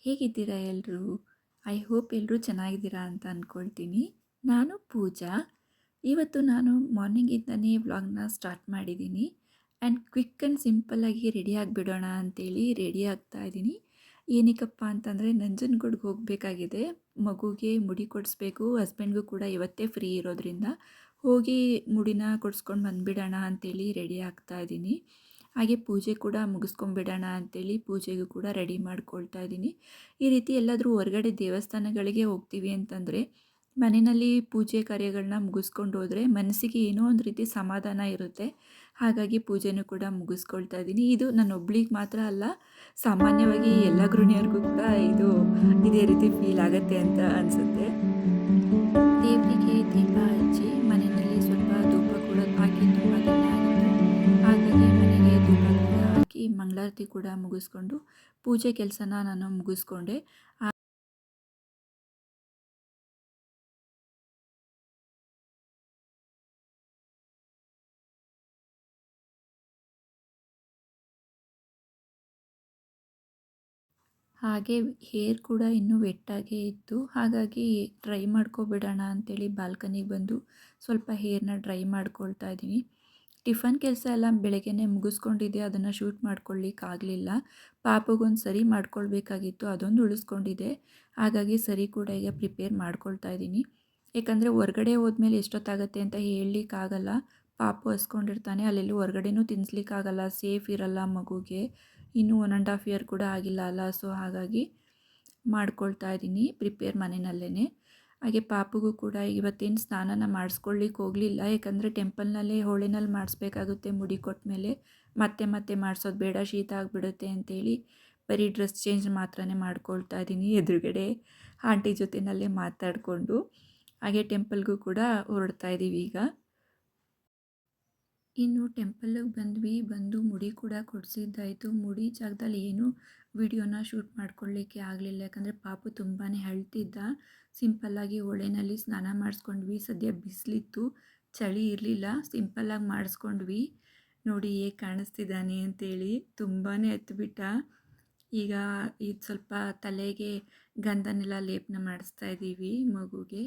ಹೇಗಿದ್ದೀರಾ ಎಲ್ಲರೂ? I hope ಎಲ್ಲರೂ ಚೆನ್ನಾಗಿದ್ದೀರಾ ಅಂತ ಅಂದ್ಕೊಳ್ತೀನಿ. ನಾನು ಪೂಜಾ. ಇವತ್ತು ನಾನು ಮಾರ್ನಿಂಗಿಂದನೇ ವ್ಲಾಗ್ನ ಸ್ಟಾರ್ಟ್ ಮಾಡಿದ್ದೀನಿ. ಆ್ಯಂಡ್ ಕ್ವಿಕ್ ಆ್ಯಂಡ್ ಸಿಂಪಲ್ಲಾಗಿ ರೆಡಿ ಆಗಿಬಿಡೋಣ ಅಂತೇಳಿ ರೆಡಿ ಆಗ್ತಾ ಇದ್ದೀನಿ. ಏನಕ್ಕಪ್ಪ ಅಂತಂದರೆ ನಂಜನಗೂಡ್ಗೆ ಹೋಗಬೇಕಾಗಿದೆ. ಮಗುಗೆ ಮುಡಿ ಕೊಡಿಸ್ಬೇಕು. ಹಸ್ಬೆಂಡ್ಗೂ ಕೂಡ ಇವತ್ತೇ ಫ್ರೀ ಇರೋದ್ರಿಂದ ಹೋಗಿ ಮುಡಿನ ಕೊಡಿಸ್ಕೊಂಡು ಬಂದುಬಿಡೋಣ ಅಂತೇಳಿ ರೆಡಿ ಆಗ್ತಾ ಇದ್ದೀನಿ. ಹಾಗೆ ಪೂಜೆ ಕೂಡ ಮುಗಿಸ್ಕೊಂಬಿಡೋಣ ಅಂತೇಳಿ ಪೂಜೆಗೂ ಕೂಡ ರೆಡಿ ಮಾಡ್ಕೊಳ್ತಾ ಇದ್ದೀನಿ. ಈ ರೀತಿ ಎಲ್ಲಾದರೂ ಹೊರಗಡೆ ದೇವಸ್ಥಾನಗಳಿಗೆ ಹೋಗ್ತೀವಿ ಅಂತಂದರೆ ಮನೆಯಲ್ಲಿ ಪೂಜೆ ಕಾರ್ಯಗಳನ್ನ ಮುಗಿಸ್ಕೊಂಡು ಹೋದರೆ ಮನಸ್ಸಿಗೆ ಏನೋ ಒಂದು ರೀತಿ ಸಮಾಧಾನ ಇರುತ್ತೆ. ಹಾಗಾಗಿ ಪೂಜೆನೂ ಕೂಡ ಮುಗಿಸ್ಕೊಳ್ತಾ ಇದ್ದೀನಿ. ಇದು ನನ್ನೊಬ್ಳಿಗೆ ಮಾತ್ರ ಅಲ್ಲ, ಸಾಮಾನ್ಯವಾಗಿ ಎಲ್ಲ ಗೃಹಿಣಿಯರಿಗೂ ಕೂಡ ಇದೇ ರೀತಿ ಫೀಲ್ ಆಗುತ್ತೆ ಅಂತ ಅನಿಸುತ್ತೆ. ದೇವರಿಗೆ ದೀಪ ಹಚ್ಚಿ ಮನೆಯಲ್ಲಿ ಸ್ವಲ್ಪ ಧೂಪ ಕೂಡ ಹಾಕಿ ತುಂಬ ದಿನ ಆಗಿತ್ತು. ಹಾಗಾಗಿ ಮನೆಗೆ ಧೂಪ ಕೂಡ ಹಾಕಿ ಮಂಗಳಾರತಿ ಕೂಡ ಮುಗಿಸ್ಕೊಂಡು ಪೂಜೆ ಕೆಲಸನ ನಾನು ಮುಗಿಸ್ಕೊಂಡೆ. ಹಾಗೆ ಹೇರ್ ಕೂಡ ಇನ್ನೂ ವೆಟ್ಟಾಗೇ ಇತ್ತು. ಹಾಗಾಗಿ ಡ್ರೈ ಮಾಡ್ಕೊಬಿಡೋಣ ಅಂತೇಳಿ ಬಾಲ್ಕನಿಗೆ ಬಂದು ಸ್ವಲ್ಪ ಹೇರ್ನ ಡ್ರೈ ಮಾಡ್ಕೊಳ್ತಾ ಇದ್ದೀನಿ. ಟಿಫನ್ ಕೆಲಸ ಎಲ್ಲ ಬೆಳಗ್ಗೆನೇ ಮುಗಿಸ್ಕೊಂಡಿದ್ದೆ, ಅದನ್ನು ಶೂಟ್ ಮಾಡ್ಕೊಳ್ಳಿಕ್ಕಾಗಲಿಲ್ಲ. ಪಾಪಗೊಂದು ಸರಿ ಮಾಡ್ಕೊಳ್ಬೇಕಾಗಿತ್ತು, ಅದೊಂದು ಉಳಿಸ್ಕೊಂಡಿದ್ದೆ. ಹಾಗಾಗಿ ಸರಿ ಕೂಡ ಈಗ ಪ್ರಿಪೇರ್ ಮಾಡ್ಕೊಳ್ತಾ ಇದ್ದೀನಿ. ಏಕೆಂದರೆ ಹೊರಗಡೆ ಹೋದ್ಮೇಲೆ ಎಷ್ಟೊತ್ತಾಗುತ್ತೆ ಅಂತ ಹೇಳಲಿಕ್ಕಾಗಲ್ಲ. ಪಾಪು ಹಸ್ಕೊಂಡಿರ್ತಾನೆ, ಅಲ್ಲೆಲ್ಲೂ ಹೊರಗಡೆನೂ ತಿನ್ನಿಸ್ಲಿಕ್ಕಾಗಲ್ಲ, ಸೇಫ್ ಇರಲ್ಲ ಮಗುಗೆ. ಇನ್ನೂ 1.5 ಇಯರ್ ಕೂಡ ಆಗಿಲ್ಲ ಅಲ್ಲ, ಸೊ ಹಾಗಾಗಿ ಮಾಡ್ಕೊಳ್ತಾ ಇದ್ದೀನಿ ಪ್ರಿಪೇರ್ ಮನೆಯಲ್ಲೇ. ಹಾಗೆ ಪಾಪುಗೂ ಕೂಡ ಇವತ್ತೇನು ಸ್ನಾನನ ಮಾಡಿಸ್ಕೊಳ್ಳಿಕ್ಕೆ ಹೋಗಲಿಲ್ಲ, ಯಾಕಂದರೆ ಟೆಂಪಲ್ನಲ್ಲೇ ಹೊಳೆನಲ್ಲಿ ಮಾಡಿಸ್ಬೇಕಾಗುತ್ತೆ. ಮುಡಿ ಕೊಟ್ಟ ಮೇಲೆ ಮತ್ತೆ ಮತ್ತೆ ಮಾಡಿಸೋದು ಬೇಡ, ಶೀತ ಆಗಿಬಿಡುತ್ತೆ ಅಂತೇಳಿ ಬರೀ ಡ್ರೆಸ್ ಚೇಂಜ್ ಮಾತ್ರನೇ ಮಾಡ್ಕೊಳ್ತಾ ಇದ್ದೀನಿ ಎದುರುಗಡೆ ಆಂಟಿ ಜೊತೆಯಲ್ಲೇ ಮಾತಾಡಿಕೊಂಡು. ಹಾಗೆ ಟೆಂಪಲ್ಗೂ ಕೂಡ ಹೊರಡ್ತಾ ಇದ್ದೀವಿ ಈಗ. ಇನ್ನು ಟೆಂಪಲ್ಗೆ ಬಂದು ಮುಡಿ ಕೂಡ ಕೊಡಿಸಿದ್ದಾಯಿತು. ಮುಡಿ ಜಾಗದಲ್ಲಿ ಏನೂ ವಿಡಿಯೋನ ಶೂಟ್ ಮಾಡ್ಕೊಳ್ಳಿಕ್ಕೆ ಆಗಲಿಲ್ಲ, ಯಾಕಂದರೆ ಪಾಪು ತುಂಬಾ ಅಳ್ತಿದ್ದ. ಸಿಂಪಲ್ಲಾಗಿ ಹೊಳೆನಲ್ಲಿ ಸ್ನಾನ ಮಾಡಿಸ್ಕೊಂಡ್ವಿ. ಸದ್ಯ ಬಿಸಿಲಿತ್ತು, ಚಳಿ ಇರಲಿಲ್ಲ, ಸಿಂಪಲ್ಲಾಗಿ ಮಾಡಿಸ್ಕೊಂಡ್ವಿ. ನೋಡಿ ಹೇಗೆ ಕಾಣಿಸ್ತಿದ್ದಾನೆ ಅಂತೇಳಿ, ತುಂಬಾ ಹತ್ಬಿಟ್ಟ. ಈಗ ಇದು ಸ್ವಲ್ಪ ತಲೆಗೆ ಗಂಧನೆಲ್ಲ ಲೇಪನ ಮಾಡಿಸ್ತಾ ಇದ್ದೀವಿ ಮಗುಗೆ.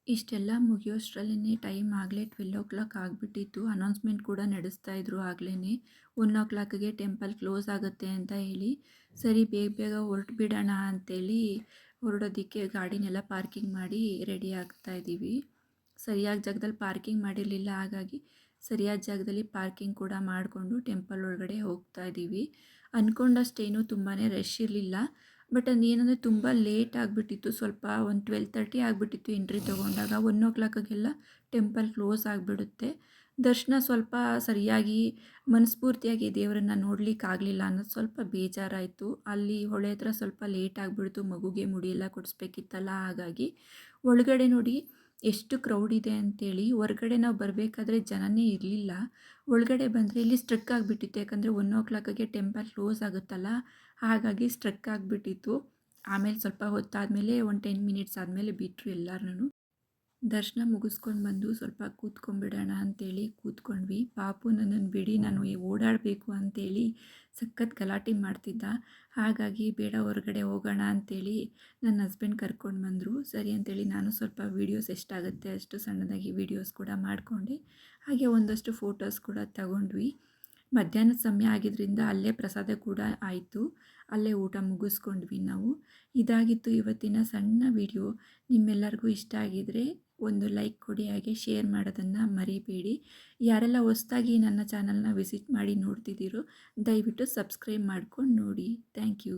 ಇಷ್ಟೆಲ್ಲ ಮುಗಿಯೋಷ್ಟರಲ್ಲೇ ಟೈಮ್ ಆಗಲೇ 12 ಆಗಿಬಿಟ್ಟಿತ್ತು. ಅನೌನ್ಸ್ಮೆಂಟ್ ಕೂಡ ನಡೆಸ್ತಾಯಿದ್ರು ಆಗಲೇ 1 ಟೆಂಪಲ್ ಕ್ಲೋಸ್ ಆಗುತ್ತೆ ಅಂತ ಹೇಳಿ. ಸರಿ ಬೇಗ ಬೇಗ ಹೊರಟುಬಿಡೋಣ ಅಂತೇಳಿ ಹೊರಡೋದಕ್ಕೆ ಗಾಡಿನೆಲ್ಲ ಪಾರ್ಕಿಂಗ್ ಮಾಡಿ ರೆಡಿ ಆಗ್ತಾಯಿದ್ದೀವಿ. ಸರಿಯಾದ ಜಾಗದಲ್ಲಿ ಪಾರ್ಕಿಂಗ್ ಮಾಡಿರಲಿಲ್ಲ, ಹಾಗಾಗಿ ಸರಿಯಾದ ಜಾಗದಲ್ಲಿ ಪಾರ್ಕಿಂಗ್ ಕೂಡ ಮಾಡಿಕೊಂಡು ಟೆಂಪಲ್ ಒಳಗಡೆ ಹೋಗ್ತಾ ಇದ್ದೀವಿ. ಅಂದ್ಕೊಂಡಷ್ಟೇನು ತುಂಬಾ ರಶ್ ಇರಲಿಲ್ಲ, ಬಟ್ ಅದೇನಂದರೆ ತುಂಬ ಲೇಟ್ ಆಗಿಬಿಟ್ಟಿತ್ತು. ಸ್ವಲ್ಪ ಒಂದು 12:30 ಆಗಿಬಿಟ್ಟಿತ್ತು ಎಂಟ್ರಿ ತೊಗೊಂಡಾಗ. 1 ಟೆಂಪಲ್ ಕ್ಲೋಸ್ ಆಗಿಬಿಡುತ್ತೆ. ದರ್ಶನ ಸ್ವಲ್ಪ ಸರಿಯಾಗಿ ಮನಸ್ಫೂರ್ತಿಯಾಗಿ ದೇವರನ್ನು ನೋಡಲಿಕ್ಕಾಗಲಿಲ್ಲ ಅನ್ನೋದು ಸ್ವಲ್ಪ ಬೇಜಾರಾಯಿತು. ಅಲ್ಲಿ ಹೊಳೆ ಹತ್ರ ಸ್ವಲ್ಪ ಲೇಟ್ ಆಗಿಬಿಡ್ತು, ಮಗುಗೆ ಮುಡಿಯೆಲ್ಲ ಕೊಡಿಸ್ಬೇಕಿತ್ತಲ್ಲ. ಹಾಗಾಗಿ ಒಳಗಡೆ ನೋಡಿ ಎಷ್ಟು ಕ್ರೌಡ್ ಇದೆ ಅಂತೇಳಿ. ಹೊರಗಡೆ ನಾವು ಬರಬೇಕಾದ್ರೆ ಜನನೇ ಇರಲಿಲ್ಲ. ಒಳಗಡೆ ಬಂದರೆ ಇಲ್ಲಿ ಸ್ಟ್ರಕ್ ಆಗಿಬಿಟ್ಟಿತ್ತು, ಯಾಕಂದರೆ 1 ಟೆಂಪಲ್ ಕ್ಲೋಸ್ ಆಗುತ್ತಲ್ಲ, ಹಾಗಾಗಿ ಸ್ಟ್ರಕ್ ಆಗಿಬಿಟ್ಟಿತ್ತು. ಆಮೇಲೆ ಸ್ವಲ್ಪ ಹೊತ್ತಾದಮೇಲೆ ಒಂದು 10 ಮಿನಿಟ್ಸ್ ಆದಮೇಲೆ ಬಿಟ್ಟರು ಎಲ್ಲರನ್ನೂ. ದರ್ಶನ ಮುಗಿಸ್ಕೊಂಡು ಬಂದು ಸ್ವಲ್ಪ ಕೂತ್ಕೊಂಡ್ಬಿಡೋಣ ಅಂತೇಳಿ ಕೂತ್ಕೊಂಡ್ವಿ. ಪಾಪು ನನ್ನನ್ನು ಬಿಡಿ, ನಾನು ಓಡಾಡಬೇಕು ಅಂತೇಳಿ ಸಖತ್ ಗಲಾಟೆ ಮಾಡ್ತಿದ್ದ. ಹಾಗಾಗಿ ಬೇಡ ಹೊರಗಡೆ ಹೋಗೋಣ ಅಂತೇಳಿ ನನ್ನ ಹಸ್ಬೆಂಡ್ ಕರ್ಕೊಂಡು ಬಂದರು. ಸರಿ ಅಂತೇಳಿ ನಾನು ಸ್ವಲ್ಪ ವೀಡಿಯೋಸ್ ಎಷ್ಟಾಗುತ್ತೆ ಅಷ್ಟು ಸಣ್ಣದಾಗಿ ವೀಡಿಯೋಸ್ ಕೂಡ ಮಾಡಿಕೊಂಡೆ. ಹಾಗೆ ಒಂದಷ್ಟು ಫೋಟೋಸ್ ಕೂಡ ತಗೊಂಡ್ವಿ. ಮಧ್ಯಾಹ್ನದ ಸಮಯ ಆಗಿದ್ದರಿಂದ ಅಲ್ಲೇ ಪ್ರಸಾದ ಕೂಡ ಆಯಿತು, ಅಲ್ಲೇ ಊಟ ಮುಗಿಸ್ಕೊಂಡ್ವಿ ನಾವು. ಇದಾಗಿತ್ತು ಇವತ್ತಿನ ಸಣ್ಣ ವಿಡಿಯೋ. ನಿಮ್ಮೆಲ್ಲರಿಗೂ ಇಷ್ಟ ಆಗಿದರೆ ಒಂದು ಲೈಕ್ ಕೊಡಿ, ಹಾಗೆ ಶೇರ್ ಮಾಡೋದನ್ನು ಮರಿಬೇಡಿ. ಯಾರೆಲ್ಲ ಹೊಸದಾಗಿ ನನ್ನ ಚಾನಲ್ನ ವಿಸಿಟ್ ಮಾಡಿ ನೋಡ್ತಿದ್ದೀರೋ ದಯವಿಟ್ಟು ಸಬ್ಸ್ಕ್ರೈಬ್ ಮಾಡ್ಕೊಂಡು ನೋಡಿ. Thank you.